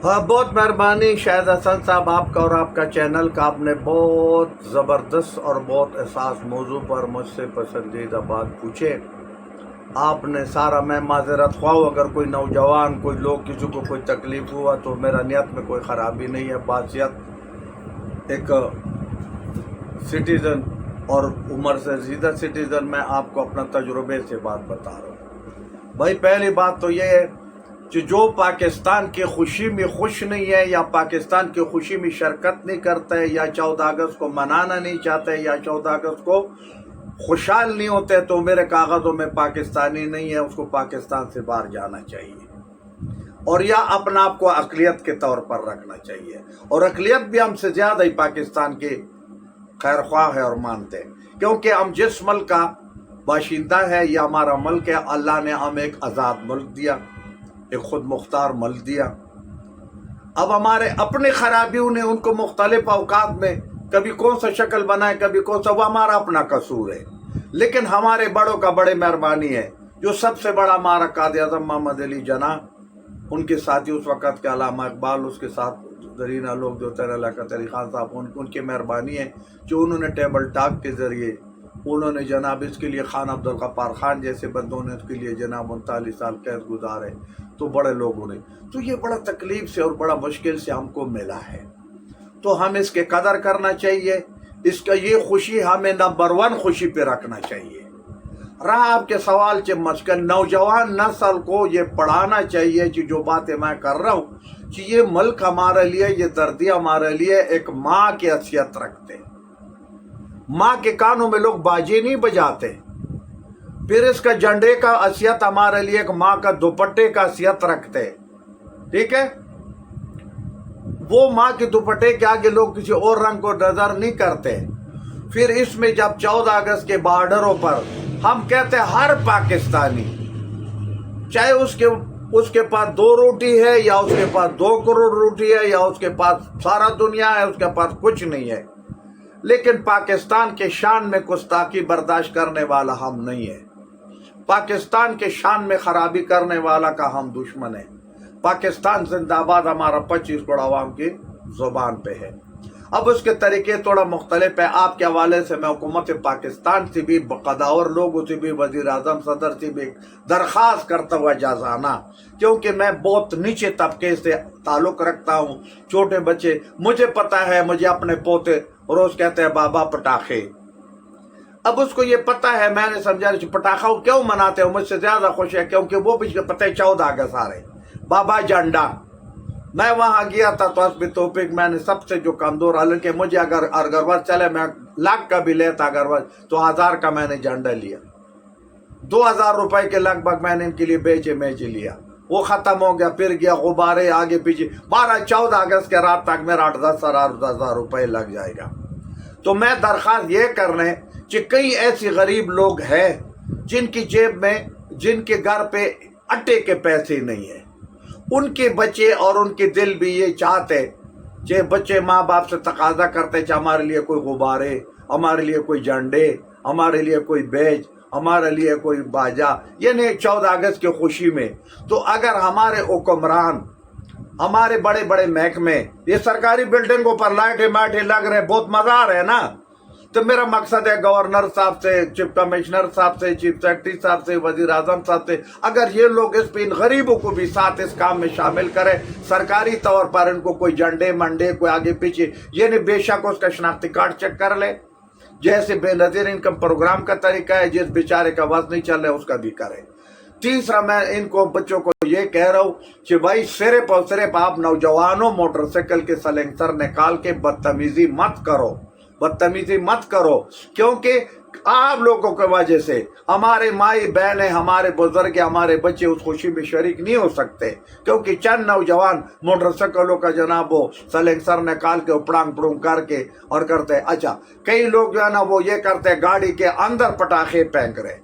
ہاں، بہت مہربانی شاہد حسن صاحب آپ کا اور آپ کا چینل کا. آپ نے بہت زبردست اور بہت احساس موضوع پر مجھ سے پسندیدہ بات پوچھے. آپ نے سارا، میں معذرت خواہ ہوں اگر کوئی نوجوان، کوئی لوگ، کسی کو کوئی تکلیف ہوا تو میرا نیت میں کوئی خرابی نہیں ہے. بادشاہت ایک سٹیزن اور عمر سے زیادہ سٹیزن، میں آپ کو اپنا تجربے سے بات بتا رہا ہوں. بھائی پہلی بات تو یہ ہے کہ جو پاکستان کی خوشی میں خوش نہیں ہے، یا پاکستان کی خوشی میں شرکت نہیں کرتا ہے، یا 14 اگست کو منانا نہیں چاہتا ہے، یا 14 اگست کو خوشحال نہیں ہوتے، تو میرے کاغذوں میں پاکستانی نہیں ہے. اس کو پاکستان سے باہر جانا چاہیے، اور یا اپنا آپ کو اقلیت کے طور پر رکھنا چاہیے. اور اقلیت بھی ہم سے زیادہ ہی پاکستان کے خیر خواہ ہے اور مانتے ہیں، کیونکہ ہم جس ملک کا باشندہ ہے، یہ ہمارا ملک ہے. اللہ نے ہمیں ایک آزاد ملک دیا، ایک خود مختار ملک دیا. اب ہمارے اپنے خرابیوں نے ان کو مختلف اوقات میں کبھی کون سا شکل بنائے، کبھی کون سا، وہ ہمارا اپنا قصور ہے. لیکن ہمارے بڑوں کا بڑے مہربانی ہے. جو سب سے بڑا ہمارا قائد اعظم محمد علی جناح، ان کے ساتھی اس وقت کے علامہ اقبال، اس کے ساتھ زرینہ لوگ جو تیرے علاقہ تیری خان صاحب، ان کی مہربانی ہے جو انہوں نے ٹیبل ٹاک کے ذریعے انہوں نے جناب اس کے لیے خان عبدالغفار خان جیسے بندوں نے اس کے لیے جناب 39 سال قید گزارے. تو بڑے لوگوں نے، تو یہ بڑا تکلیف سے اور بڑا مشکل سے ہم کو ملا ہے. تو ہم اس کے قدر کرنا چاہیے. اس کا یہ خوشی ہمیں نمبر 1 خوشی پہ رکھنا چاہیے. رہا آپ کے سوال سے مشکل، نوجوان نسل کو یہ پڑھانا چاہیے کہ جو باتیں میں کر رہا ہوں کہ یہ ملک ہمارے لیے، یہ دردی ہمارے لیے ایک ماں کی حیثیت رکھتے. ماں کے کانوں میں لوگ باجے نہیں بجاتے. پھر اس کا جھنڈے کا حیثیت ہمارے لیے ایک ماں کا دوپٹے کا حیثیت رکھتے. ٹھیک ہے، وہ ماں کے دوپٹے کے آگے لوگ کسی اور رنگ کو نظر نہیں کرتے. پھر اس میں جب 14 اگست کے بارڈروں پر ہم کہتے ہیں ہر پاکستانی، چاہے اس کے پاس 2 روٹی ہے، یا اس کے پاس 2 کروڑ روٹی ہے، یا اس کے پاس سارا دنیا ہے، اس کے پاس کچھ نہیں ہے، لیکن پاکستان کے شان میں گستاخی برداشت کرنے والا ہم نہیں ہے. پاکستان کے شان میں خرابی کرنے والا کا ہم دشمن ہے. پاکستان زندہ باد ہمارا 25 کروڑ عوام کی زبان پہ ہے. اب اس کے طریقے تھوڑا مختلف ہے. آپ کے حوالے سے میں حکومت پاکستان سے بھی، قداور لوگوں سے بھی، وزیر اعظم صدر سے بھی درخواست کرتا ہوا جازانہ، کیونکہ میں بہت نیچے طبقے سے تعلق رکھتا ہوں، چھوٹے بچے. مجھے پتا ہے، مجھے اپنے پوتے روز کہتے ہیں بابا پٹاخے. اب اس کو یہ پتا ہے، میں نے سمجھا کہ پٹاخہ کیوں مناتے ہو، مجھ سے زیادہ خوش ہے کیونکہ وہ بھی پتہ ہے 14 اگست آ رہے. بابا جھنڈا، میں وہاں گیا تھا تو حسب توفیق میں نے سب سے جو کمزور، حالانکہ مجھے اگر ارغروال چلے میں لاکھ کا بھی لیتا ارغروال تو 1000 کا میں نے جھنڈا لیا. 2000 روپے کے لگ بھگ میں نے ان کے لیے بیچے لیا. وہ ختم ہو گیا، پھر گیا غبارے آگے پیچھے. 14 اگست کے رات تک میرا 8-10 روپے لگ جائے گا. تو میں درخواست یہ کرنے کہ کئی ایسی غریب لوگ ہیں جن کی جیب میں، جن کے گھر پہ اٹے کے پیسے نہیں ہیں. ان کے بچے اور ان کے دل بھی یہ چاہتے کہ بچے ماں باپ سے تقاضا کرتے کہ ہمارے لیے کوئی غبارے، ہمارے لیے کوئی جھنڈے، ہمارے لیے کوئی بیج، ہمارے لیے کوئی باجا، یعنی 14 اگست کی خوشی میں. تو اگر ہمارے حکمران، ہمارے بڑے بڑے محکمے، یہ سرکاری بلڈنگوں پر لائٹیں لگ رہے، بہت مزہ آ رہا ہے نا. تو میرا مقصد ہے گورنر صاحب سے، چیف کمشنر صاحب سے، چیف سیکرٹری صاحب سے، وزیر اعظم صاحب سے، اگر یہ لوگ اس پہ ان غریبوں کو بھی ساتھ اس کام میں شامل کریں، سرکاری طور پر ان کو کوئی جھنڈے منڈے کوئی آگے پیچھے، یعنی بے شک اس کا شناختی کارڈ چیک کر لے، جیسے بے نظیر انکم پروگرام کا طریقہ ہے، جس بیچارے کا وزن نہیں چل رہا اس کا بھی کرے. تیسرا، میں ان کو بچوں کو یہ کہہ رہا ہوں کہ بھائی صرف اور صرف آپ نوجوانوں موٹر سائیکل کے سلنسر نکال کے بدتمیزی مت کرو، کیونکہ آپ لوگوں کی وجہ سے ہمارے مائی بہنیں، ہمارے بزرگ، ہمارے بچے اس خوشی میں شریک نہیں ہو سکتے، کیونکہ چند نوجوان موٹر سائیکلوں کا جناب وہ سلنسر نکال کے پڑانگ پڑونگ کر کے اور کرتے. اچھا، کئی لوگ جو ہے نا وہ یہ کرتے گاڑی کے اندر پٹاخے پھینک رہے.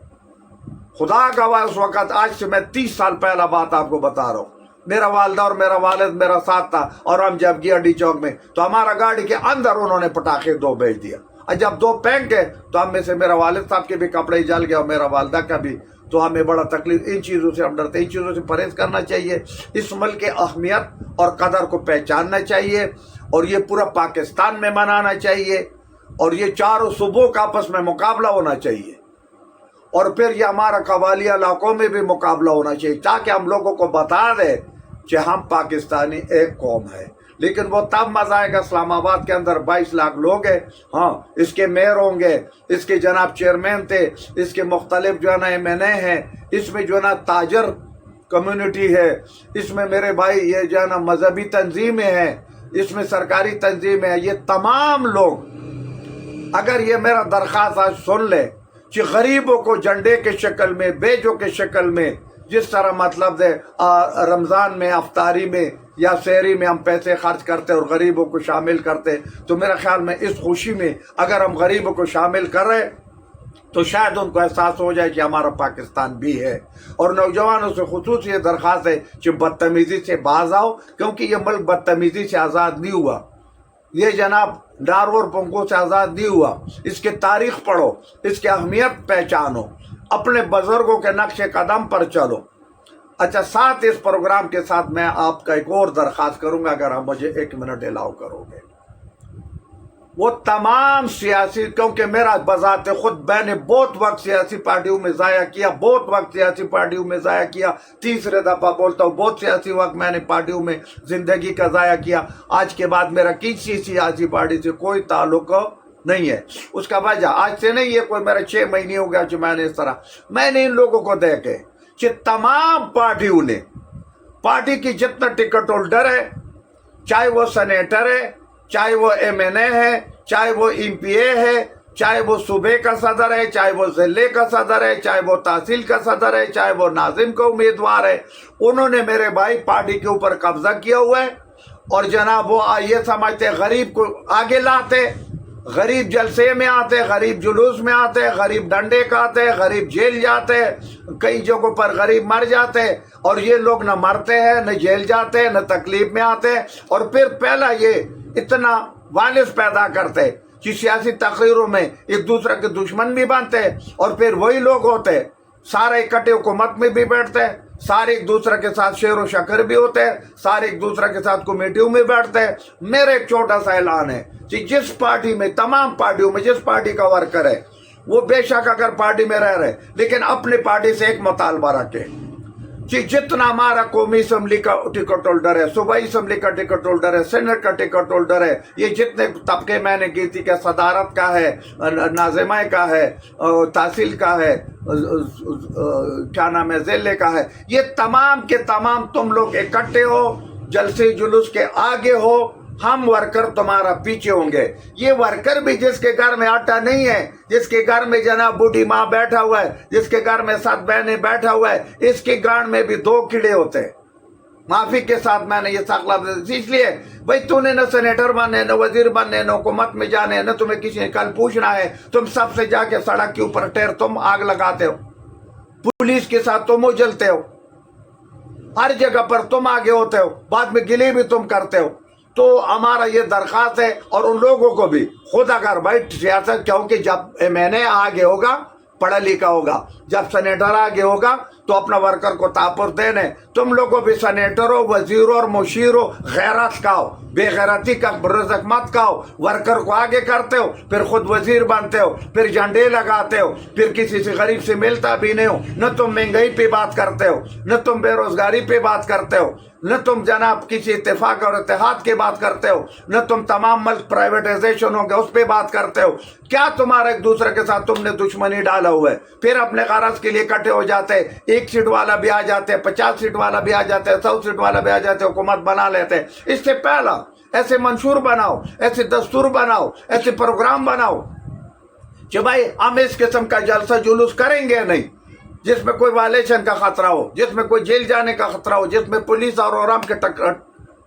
خدا گواہ اس وقت، آج سے میں 30 سال پہلا بات آپ کو بتا رہا ہوں، میرا والدہ اور میرا والد میرا ساتھ تھا، اور ہم جب گیا ڈی چوک میں تو ہمارا گاڑی کے اندر انہوں نے پٹاخے 2 بیچ دیا. اور جب 2 پھینک گئے تو ہم میں سے میرا والد صاحب کے بھی کپڑے جل گئے اور میرا والدہ کا بھی. تو ہمیں بڑا تکلیف، ان چیزوں سے ہم ڈرتے ہیں، ان چیزوں سے پرہیز کرنا چاہیے، اس ملک کے اہمیت اور قدر کو پہچاننا چاہیے، اور یہ پورا پاکستان میں منانا چاہیے، اور یہ چاروں صوبوں کا آپس میں مقابلہ ہونا چاہیے، اور پھر یہ ہمارا قبائلی علاقوں میں بھی مقابلہ ہونا چاہیے، تاکہ ہم لوگوں کو بتا دیں کہ ہم پاکستانی ایک قوم ہے۔ لیکن وہ تب مزہ آئے گا، اسلام آباد کے اندر 22 لاکھ لوگ ہیں، ہاں اس کے میئر ہوں گے، اس کے جناب چیئرمین تھے، اس کے مختلف جو ہے نا MNA ہیں، اس میں جو ہے نا تاجر کمیونٹی ہے، اس میں میرے بھائی یہ جو ہے نا مذہبی تنظیمیں ہیں، اس میں سرکاری تنظیمیں ہیں، یہ تمام لوگ اگر یہ میرا درخواست آج سن لے کہ غریبوں کو جھنڈے کے شکل میں، بیجوں کے شکل میں، جس طرح مطلب ہے رمضان میں افطاری میں یا سحری میں ہم پیسے خرچ کرتے اور غریبوں کو شامل کرتے، تو میرا خیال میں اس خوشی میں اگر ہم غریبوں کو شامل کر رہے تو شاید ان کو احساس ہو جائے کہ ہمارا پاکستان بھی ہے۔ اور نوجوانوں سے خصوصی یہ درخواست ہے کہ بدتمیزی سے باز آؤ، کیونکہ یہ ملک بدتمیزی سے آزاد نہیں ہوا، یہ جناب ڈاروں اور پنکھوں سے آزاد نہیں ہوا، اس کی تاریخ پڑھو، اس کی اہمیت پہچانو، اپنے بزرگوں کے نقش قدم پر چلو۔ اچھا، ساتھ اس پروگرام کے ساتھ میں آپ کا ایک اور درخواست کروں گا، اگر آپ مجھے 1 منٹ الاؤ کرو گے۔ وہ تمام سیاسی، کیونکہ میرا بذات خود میں نے بہت وقت سیاسی پارٹیوں میں ضائع کیا، بہت وقت سیاسی پارٹیوں میں ضائع کیا، تیسرے دفعہ بولتا ہوں، بہت سیاسی وقت میں نے پارٹیوں میں زندگی کا ضائع کیا۔ آج کے بعد میرا کسی سیاسی پارٹی سے کوئی تعلق نہیں ہے۔ اس کا وجہ آج سے نہیں ہے، کوئی میرا 6 مہینے ہو گیا کہ میں نے اس طرح، میں نے ان لوگوں کو دیکھے کہ تمام پارٹیوں نے، پارٹی کی جتنا ٹکٹ ہولڈر ہے، چاہے وہ سینیٹر ہے، چاہے وہ MNA ہے، چاہے وہ MPA ہے، چاہے وہ صوبے کا صدر ہے، چاہے وہ ضلع کا صدر ہے، چاہے وہ تحصیل کا صدر ہے، چاہے وہ ناظم کا امیدوار ہے، انہوں نے میرے بھائی پارٹی کے اوپر قبضہ کیا ہوا ہے، اور جناب وہ یہ سمجھتے غریب کو آگے لاتے، غریب جلسے میں آتے، غریب جلوس میں آتے، غریب ڈنڈے کھاتے، غریب جیل جاتے، کئی جگہوں پر غریب مر جاتے، اور یہ لوگ نہ مرتے ہیں، نہ جیل جاتے، نہ تکلیف میں آتے، اور پھر پہلا یہ اتنا وائلنس پیدا کرتے کہ سیاسی تقریروں میں ایک دوسرے کے دشمن بھی بنتے، اور پھر وہی لوگ ہوتے سارے اکٹھے حکومت میں بھی بیٹھتے، سارے ایک دوسرے کے ساتھ شیر و شکر بھی ہوتے، سارے ایک دوسرے کے ساتھ کمیٹیوں میں بیٹھتے۔ میرا ایک چھوٹا سا اعلان ہے کہ جس پارٹی میں، تمام پارٹیوں میں جس پارٹی کا ورکر ہے وہ بے شک اگر پارٹی میں رہ رہے، لیکن اپنی پارٹی سے ایک مطالبہ رکھے کہ جتنا ہمارا قومی اسمبلی کا ٹکٹ ہولڈر ہے، صوبائی اسمبلی کا ٹکٹ ہولڈر ہے، سینٹ کا ٹکٹ ہولڈر ہے، یہ جتنے طبقے میں نے کی تھی کہ صدارت کا ہے، ناظمہ کا ہے، تحصیل کا ہے، کیا نام ہے، ضلع کا ہے، یہ تمام کے تمام تم لوگ اکٹھے ہو، جلسے جلوس کے آگے ہو، ہم ورکر تمہارا پیچھے ہوں گے۔ یہ ورکر بھی جس کے گھر میں آٹا نہیں ہے، جس کے گھر میں جناب بوڑھی ماں بیٹھا ہوا ہے، جس کے گھر میں 7 بہنیں بیٹھا ہوا ہے، اس کی گانڈ میں بھی 2 کیڑے ہوتے ہیں۔ معافی کے ساتھ میں نے یہ ساخلہ، اس لیے بھائی تو نے نہ سینیٹر بننے، نہ وزیر بننے، نہ حکومت میں جانے، نہ تمہیں کسی نے کل پوچھنا ہے، تم سب سے جا کے سڑک کے اوپر ٹیر تم آگ لگاتے ہو، پولیس کے ساتھ تم اجلتے ہو، ہر جگہ پر تم آگے ہوتے ہو، بعد میں گلی بھی تم کرتے ہو۔ تو ہمارا یہ درخواست ہے، اور ان لوگوں کو بھی، خود اگر بھائی سیاست، کیونکہ جب MNA آگے ہوگا پڑھا لکھا ہوگا، جب سینیٹر آگے ہوگا تو اپنا ورکر کو تحفظ دینے، تم لوگوں بھی سینیٹروں، وزیروں اور مشیروں غیرت کھاؤ، بے غیرتی کا رزق مت کھاؤ، ورکر کو آگے کرتے ہو، پھر خود وزیر بنتے ہو، پھر جھنڈے لگاتے ہو، پھر کسی سے غریب سے ملتا بھی نہیں ہو، نہ تم مہنگائی پہ بات کرتے ہو، نہ تم بے روزگاری پہ بات کرتے ہو، نہ تم جناب کسی اتفاق اور اتحاد کی بات کرتے ہو، نہ تم تمام ملک پرائیویٹائزیشن ہو گیا اس پہ بات کرتے ہو۔ کیا تمہارا ایک دوسرے کے ساتھ تم نے دشمنی ڈالا ہوا ہے؟ پھر اپنے غرض کے لیے اکٹھے ہو جاتے، 1 سیٹ والا بھی آ جاتے، 50 سیٹ والا بھی آ جاتے، 100 سیٹ والا بھی آ جاتے، حکومت بنا لیتے۔ اس سے پہلا ایسے منشور بناؤ، ایسے دستور بناؤ، ایسے پروگرام بناؤ کہ بھائی ہم اس قسم کا جلسہ جلوس کریں گے نہیں جس میں کوئی وائلیشن کا خطرہ ہو، جس میں کوئی جیل جانے کا خطرہ ہو، جس میں پولیس اور عوام کے